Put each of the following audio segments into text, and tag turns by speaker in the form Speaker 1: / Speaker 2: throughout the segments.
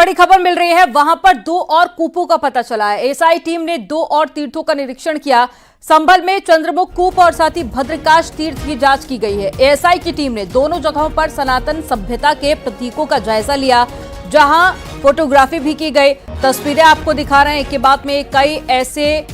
Speaker 1: बड़ी खबर मिल रही है, वहां पर 2 और कूपों का पता चला है। एएसआई टीम ने 2 और तीर्थों का निरीक्षण किया। संभल में चंद्रमुख कूप और साथ ही भद्रकाश तीर्थ की जांच की गई है। एएसआई की टीम ने दोनों जगहों पर सनातन सभ्यता के प्रतीकों का जायजा लिया, जहां फोटोग्राफी भी की गई। तस्वीरें आपको दिखा रहे हैं कि बाद में कई ऐसे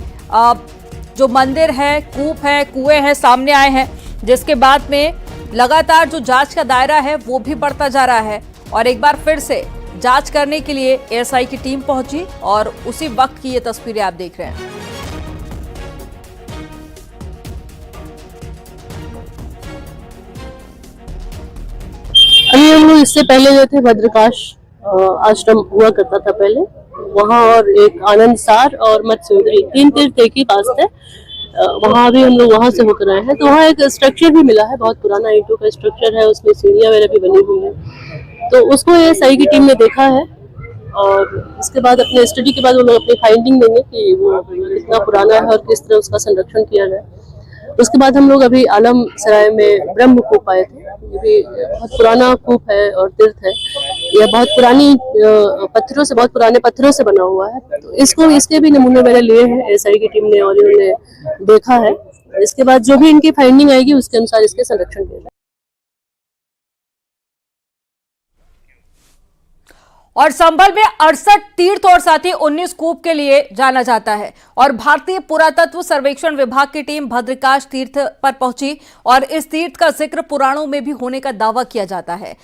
Speaker 1: जो मंदिर है, कूप है, कुएं हैं, सामने आए हैं, जिसके बाद में लगातार जो जांच का दायरा है वो भी बढ़ता जा रहा है। और एक बार फिर से जांच करने के लिए एएसआई की टीम पहुंची और उसी वक्त की ये तस्वीरें आप देख रहे हैं।
Speaker 2: अभी हम लोग इससे पहले गए थे भद्रकाश आश्रम हुआ करता था पहले, वहाँ और एक आनंद सार और मत्स्यगंधा, 3 तीर्थ एक ही पास थे। वहाँ भी हम लोग वहाँ से होकर आए हैं। तो वहाँ एक स्ट्रक्चर भी मिला है, बहुत पुराना ईंटों का स्ट्रक्चर है, उसमें सीढ़ियाँ वगैरह भी बनी हुई है। तो उसको एएसआई की टीम ने देखा है और इसके बाद अपने स्टडी के बाद वो लोग अपनी फाइंडिंग देंगे कि वो कितना पुराना है और किस तरह उसका संरक्षण किया जाए। उसके बाद हम लोग अभी आलम सराय में ब्रह्म कूप आए थे। ये भी बहुत पुराना कूप है और तीर्थ है। यह बहुत पुरानी पत्थरों से, बहुत पुराने पत्थरों से बना हुआ है। तो इसके भी नमूने मैंने लिए हैं एएसआई की टीम ने और इन्होंने देखा है। इसके बाद जो भी इनकी फाइंडिंग आएगी उसके अनुसार इसके संरक्षण किया जाए।
Speaker 1: और संभल में 68 तीर्थ और साथ ही 19 कूप के लिए जाना जाता है। और भारतीय पुरातत्व सर्वेक्षण विभाग की टीम भद्रकाश तीर्थ पर पहुंची और इस तीर्थ का जिक्र पुराणों में भी होने का दावा किया जाता है।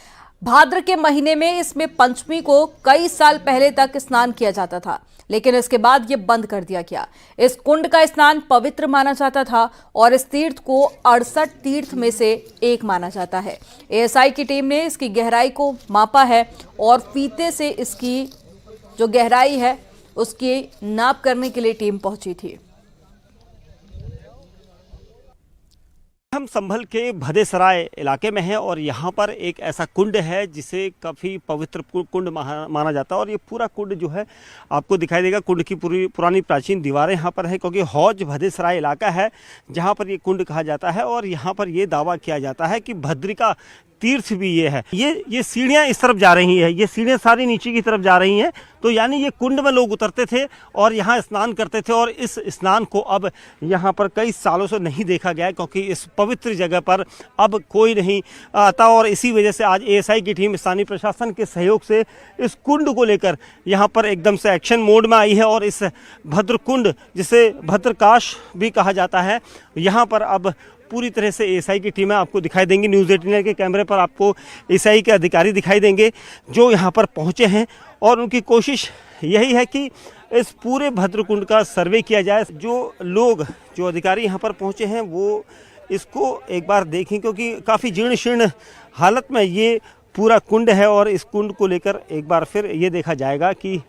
Speaker 1: भाद्र के महीने में इसमें पंचमी को कई साल पहले तक स्नान किया जाता था, लेकिन इसके बाद ये बंद कर दिया गया। इस कुंड का स्नान पवित्र माना जाता था और इस तीर्थ को 68 तीर्थ में से एक माना जाता है। एएसआई की टीम ने इसकी गहराई को मापा है और फीते से इसकी जो गहराई है उसकी नाप करने के लिए टीम पहुंची थी।
Speaker 3: हम संभल के भदेसराय इलाके में हैं और यहाँ पर एक ऐसा कुंड है जिसे काफ़ी पवित्र कुंड माना जाता है। और ये पूरा कुंड जो है आपको दिखाई देगा। कुंड की पूरी पुरानी प्राचीन दीवारें यहाँ पर है, क्योंकि हौज भदेसराय इलाका है जहाँ पर ये कुंड कहा जाता है। और यहाँ पर ये दावा किया जाता है कि भद्रिका तीर्थ भी ये है। ये सीढ़ियाँ इस तरफ जा रही हैं, ये सीढ़ियाँ सारी नीचे की तरफ जा रही हैं। तो यानी ये कुंड में लोग उतरते थे और यहाँ स्नान करते थे। और इस स्नान को अब यहाँ पर कई सालों से नहीं देखा गया है, क्योंकि इस पवित्र जगह पर अब कोई नहीं आता। और इसी वजह से आज एएसआई की टीम स्थानीय प्रशासन के सहयोग से इस कुंड को लेकर यहाँ पर एकदम से एक्शन मोड में आई है। और इस भद्र कुंड, जिसे भद्रकाश भी कहा जाता है, यहाँ पर अब पूरी तरह से एएसआई की टीमें आपको दिखाई देंगी। न्यूज़ 18 के कैमरे पर आपको एएसआई के अधिकारी दिखाई देंगे जो यहाँ पर पहुँचे हैं। और उनकी कोशिश यही है कि इस पूरे भद्रकुंड का सर्वे किया जाए। जो अधिकारी यहाँ पर पहुँचे हैं वो इसको एक बार देखें, क्योंकि काफ़ी जीर्ण शीर्ण हालत में ये पूरा कुंड है। और इस कुंड को लेकर एक बार फिर ये देखा जाएगा कि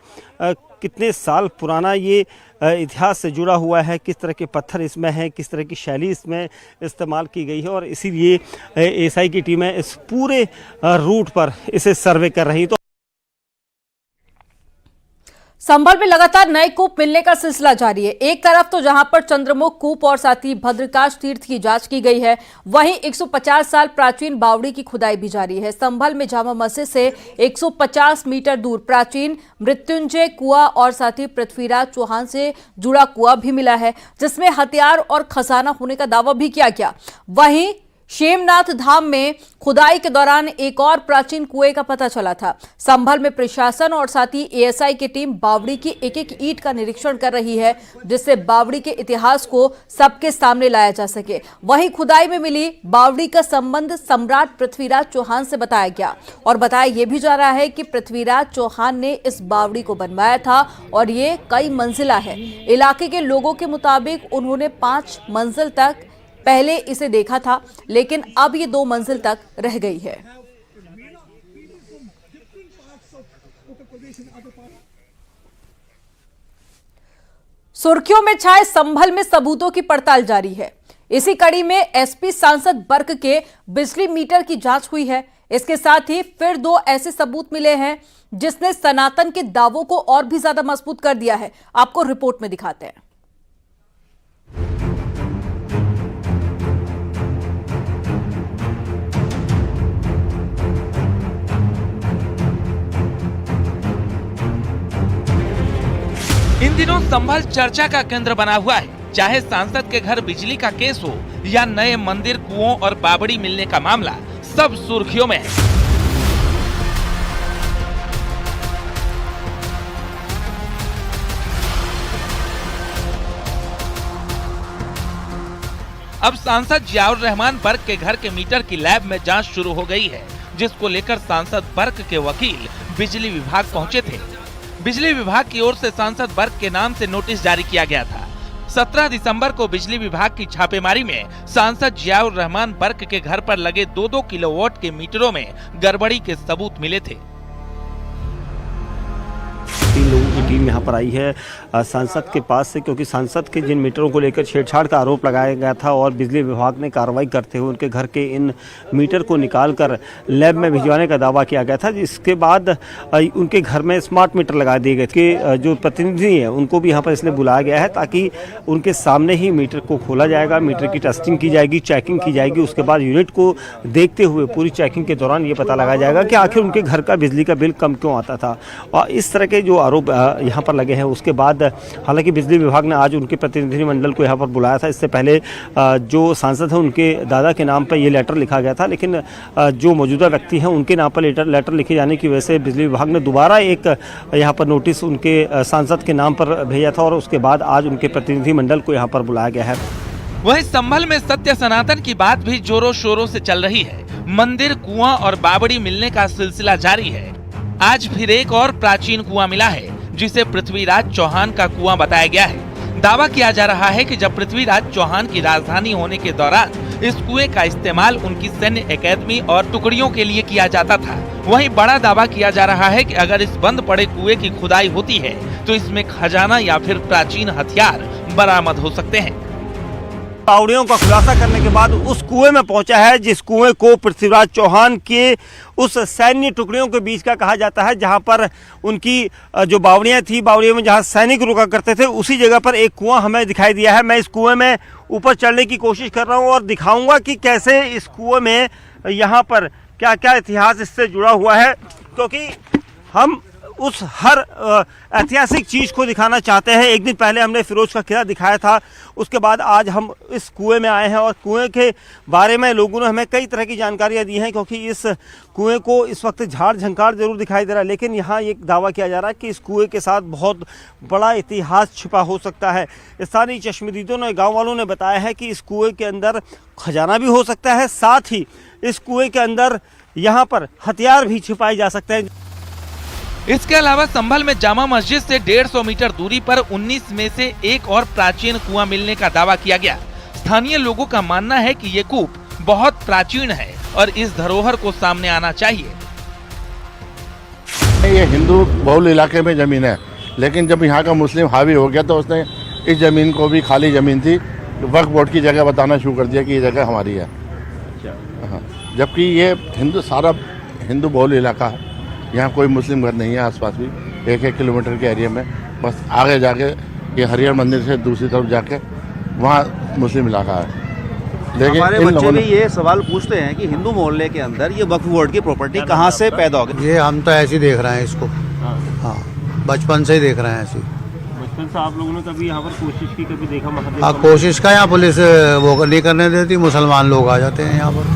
Speaker 3: कितने साल पुराना ये इतिहास से जुड़ा हुआ है, किस तरह के पत्थर इसमें हैं, किस तरह की शैली इसमें इस्तेमाल की गई है। और इसीलिए एएसआई की टीमें इस पूरे रूट पर इसे सर्वे कर रही। तो
Speaker 1: संभल में लगातार नए कूप मिलने का सिलसिला जारी है। एक तरफ तो जहां पर चंद्रमुख कूप और साथ ही भद्रकाश तीर्थ की जांच की गई है, वहीं 150 साल प्राचीन बावड़ी की खुदाई भी जारी है। संभल में जामा मस्जिद से 150 मीटर दूर प्राचीन मृत्युंजय कुआं और साथ ही पृथ्वीराज चौहान से जुड़ा कुआं भी मिला है, जिसमें हथियार और खजाना होने का दावा भी किया गया। वहीं शेमनाथ धाम में खुदाई के दौरान एक और प्राचीन कुएं का पता चला था। संभल में प्रशासन और साथ ही एएसआई की टीम बावड़ी की एक एक ईंट का निरीक्षण कर रही है, जिससे बावड़ी के इतिहास को सबके सामने लाया जा सके। वहीं खुदाई में मिली बावड़ी का संबंध सम्राट पृथ्वीराज चौहान से बताया गया और बताया यह भी जा रहा है कि पृथ्वीराज चौहान ने इस बावड़ी को बनवाया था और ये कई मंजिला है। इलाके के लोगों के मुताबिक उन्होंने 5 मंजिल तक पहले इसे देखा था, लेकिन अब ये 2 मंजिल तक रह गई है। सुर्खियों में छाए संभल में सबूतों की पड़ताल जारी है। इसी कड़ी में एसपी सांसद वर्ग के बिजली मीटर की जांच हुई है। इसके साथ ही फिर 2 ऐसे सबूत मिले हैं जिसने सनातन के दावों को और भी ज्यादा मजबूत कर दिया है। आपको रिपोर्ट में दिखाते हैं।
Speaker 4: इन दिनों संभल चर्चा का केंद्र बना हुआ है। चाहे सांसद के घर बिजली का केस हो या नए मंदिर, कुओं और बावड़ी मिलने का मामला, सब सुर्खियों में है। अब सांसद जियाउर रहमान बर्क के घर के मीटर की लैब में जांच शुरू हो गई है, जिसको लेकर सांसद बर्क के वकील बिजली विभाग पहुंचे थे। बिजली विभाग की ओर से सांसद बर्क के नाम से नोटिस जारी किया गया था। 17 दिसंबर को बिजली विभाग की छापेमारी में सांसद जियाउर रहमान बर्क के घर पर लगे 2-2 किलोवाट के मीटरों में गड़बड़ी के सबूत मिले थे।
Speaker 3: 3 लोगों की टीम यहाँ पर आई है सांसद के पास से, क्योंकि सांसद के जिन मीटरों को लेकर छेड़छाड़ का आरोप लगाया गया था और बिजली विभाग ने कार्रवाई करते हुए उनके घर के इन मीटर को निकालकर लैब में भिजवाने का दावा किया गया था। जिसके बाद उनके घर में स्मार्ट मीटर लगा दिए गए कि जो प्रतिनिधि हैं उनको भी यहाँ पर इसलिए बुलाया गया है ताकि उनके सामने ही मीटर को खोला जाएगा, मीटर की टेस्टिंग की जाएगी, चेकिंग की जाएगी। उसके बाद यूनिट को देखते हुए पूरी चेकिंग के दौरान ये पता लगाया जाएगा कि आखिर उनके घर का बिजली का बिल कम क्यों आता था। और इस तरह के जो आरोप यहाँ पर लगे हैं, उसके बाद हालांकि बिजली विभाग ने आज उनके प्रतिनिधिमंडल को यहाँ पर बुलाया था। इससे पहले जो सांसद हैं उनके दादा के नाम पर ये लेटर लिखा गया था, लेकिन जो मौजूदा व्यक्ति हैं उनके नाम पर लेटर लिखे जाने की वजह से बिजली विभाग ने दोबारा एक यहाँ पर नोटिस उनके सांसद के नाम पर भेजा था और उसके बाद आज उनके प्रतिनिधिमंडल को यहाँ पर बुलाया गया है।
Speaker 4: वहीं संभल में सत्य सनातन की बात भी जोरों शोरों से चल रही है। मंदिर, कुआं और बावड़ी मिलने का सिलसिला जारी है। आज फिर एक और प्राचीन कुआं मिला है, जिसे पृथ्वीराज चौहान का कुआं बताया गया है। दावा किया जा रहा है कि जब पृथ्वीराज चौहान की राजधानी होने के दौरान इस कुएं का इस्तेमाल उनकी सैन्य एकेडमी और टुकड़ियों के लिए किया जाता था। वहीं बड़ा दावा किया जा रहा है कि अगर इस बंद पड़े कुएं की खुदाई होती है तो इसमें खजाना या फिर प्राचीन हथियार बरामद हो सकते हैं।
Speaker 3: बावड़ियों का खुलासा करने के बाद उस कुएं में पहुंचा है जिस कुएं को पृथ्वीराज चौहान के उस सैन्य टुकड़ियों के बीच का कहा जाता है, जहां पर उनकी जो बावड़ियां थी, बावड़ियों में जहां सैनिक रुका करते थे, उसी जगह पर एक कुआं हमें दिखाई दिया है। मैं इस कुएं में ऊपर चढ़ने की कोशिश कर रहा हूं और दिखाऊंगा कि कैसे इस कुएं में यहाँ पर क्या क्या इतिहास इससे जुड़ा हुआ है, क्योंकि हम उस हर ऐतिहासिक चीज़ को दिखाना चाहते हैं। एक दिन पहले हमने फिरोज का किला दिखाया था, उसके बाद आज हम इस कुएं में आए हैं और कुएं के बारे में लोगों ने हमें कई तरह की जानकारियां दी हैं, क्योंकि इस कुएं को इस वक्त झाड़ झंकार जरूर दिखाई दे रहा है, लेकिन यहाँ एक दावा किया जा रहा है कि इस कुएं के साथ बहुत बड़ा इतिहास छिपा हो सकता है। स्थानीय चश्मदीदों ने, गाँव वालों ने बताया है कि इस कुएँ के अंदर खजाना भी हो सकता है, साथ ही इस कुएँ के अंदर यहाँ पर हथियार भी छिपाए जा सकते हैं।
Speaker 4: इसके अलावा संभल में जामा मस्जिद से 150 मीटर दूरी पर 19 में से एक और प्राचीन कुआं मिलने का दावा किया गया। स्थानीय लोगों का मानना है कि ये कूप बहुत प्राचीन है और इस धरोहर को सामने आना चाहिए।
Speaker 5: ये हिंदू बहुल इलाके में जमीन है, लेकिन जब यहाँ का मुस्लिम हावी हो गया तो उसने इस जमीन को भी, खाली जमीन थी, वक्फ बोर्ड की जगह बताना शुरू कर दिया कि ये जगह हमारी है। हाँ, जबकि ये सारा हिंदू बहुल इलाका है। यहाँ कोई मुस्लिम घर नहीं है आसपास भी, 1-1 किलोमीटर के एरिया में। बस आगे जाके ये हरिहर मंदिर से दूसरी तरफ जाके वहाँ मुस्लिम इलाका है।
Speaker 6: लेकिन हमारे बच्चे भी ये सवाल पूछते हैं कि हिंदू मोहल्ले के अंदर ये वक्फ बोर्ड की प्रॉपर्टी कहाँ से पैदा हो गई?
Speaker 7: ये हम तो ऐसे ही देख रहे हैं इसको। हाँ, बचपन से ही देख रहे हैं ऐसे।
Speaker 3: बचपन से आप लोगों ने कभी यहाँ पर कोशिश की, कभी देखा महादेव?
Speaker 7: हाँ, कोशिश का यहाँ पुलिस वो नहीं करने देती, मुसलमान लोग आ जाते हैं यहाँ पर।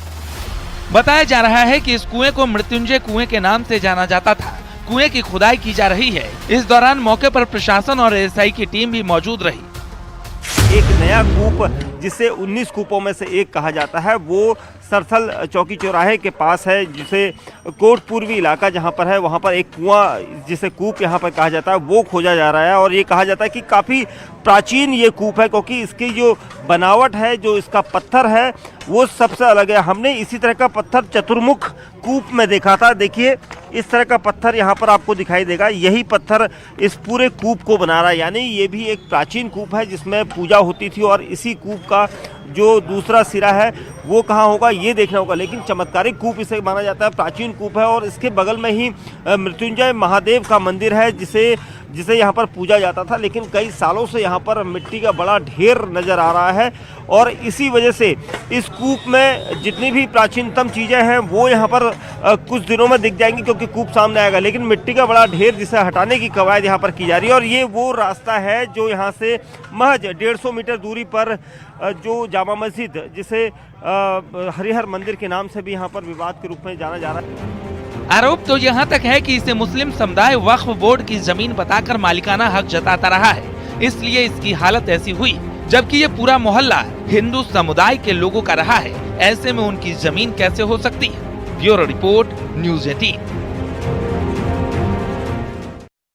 Speaker 4: बताया जा रहा है कि इस कुएं को मृत्युंजय कुएं के नाम से जाना जाता था। कुएं की खुदाई की जा रही है। इस दौरान मौके पर प्रशासन और एएसआई की टीम भी मौजूद रही।
Speaker 3: एक नया कूप, जिसे 19 कूपों में से एक कहा जाता है, वो सरथल चौकी चौराहे के पास है, जिसे कोट पूर्वी इलाका जहां पर है, वहां पर एक कुआं जिसे कूप यहां पर कहा जाता है, वो खोजा जा रहा है। और ये कहा जाता है कि काफ़ी प्राचीन ये कूप है, क्योंकि इसकी जो बनावट है, जो इसका पत्थर है, वो सबसे अलग है। हमने इसी तरह का पत्थर चतुर्मुख कूप में देखा था। देखिए, इस तरह का पत्थर यहाँ पर आपको दिखाई देगा। यही पत्थर इस पूरे कूप को बना रहा है, यानी ये भी एक प्राचीन कूप है जिसमें पूजा होती थी। और इसी कूप का जो दूसरा सिरा है वो कहाँ होगा ये देखना होगा, लेकिन चमत्कारिक कूप इसे माना जाता है, प्राचीन कूप है। और इसके बगल में ही मृत्युंजय महादेव का मंदिर है, जिसे जिसे यहाँ पर पूजा जाता था, लेकिन कई सालों से यहाँ पर मिट्टी का बड़ा ढेर नज़र आ रहा है और इसी वजह से इस कूप में जितनी भी प्राचीनतम चीज़ें हैं वो यहाँ पर कुछ दिनों में दिख जाएंगी, क्योंकि कूप सामने आएगा। लेकिन मिट्टी का बड़ा ढेर जिसे हटाने की कवायद यहाँ पर की जा रही है और ये वो रास्ता है जो यहाँ से महज 150 मीटर दूरी पर जो जामा मस्जिद, जिसे हरिहर मंदिर के नाम से भी यहाँ पर विवाद के रूप में जाना जा रहा है।
Speaker 4: आरोप तो यहाँ तक है कि इसे मुस्लिम समुदाय वक्फ बोर्ड की जमीन बताकर मालिकाना हक जताता रहा है, इसलिए इसकी हालत ऐसी हुई। जबकि ये पूरा मोहल्ला हिंदू समुदाय के लोगों का रहा है, ऐसे में उनकी जमीन कैसे हो सकती है? Bureau report, news 18।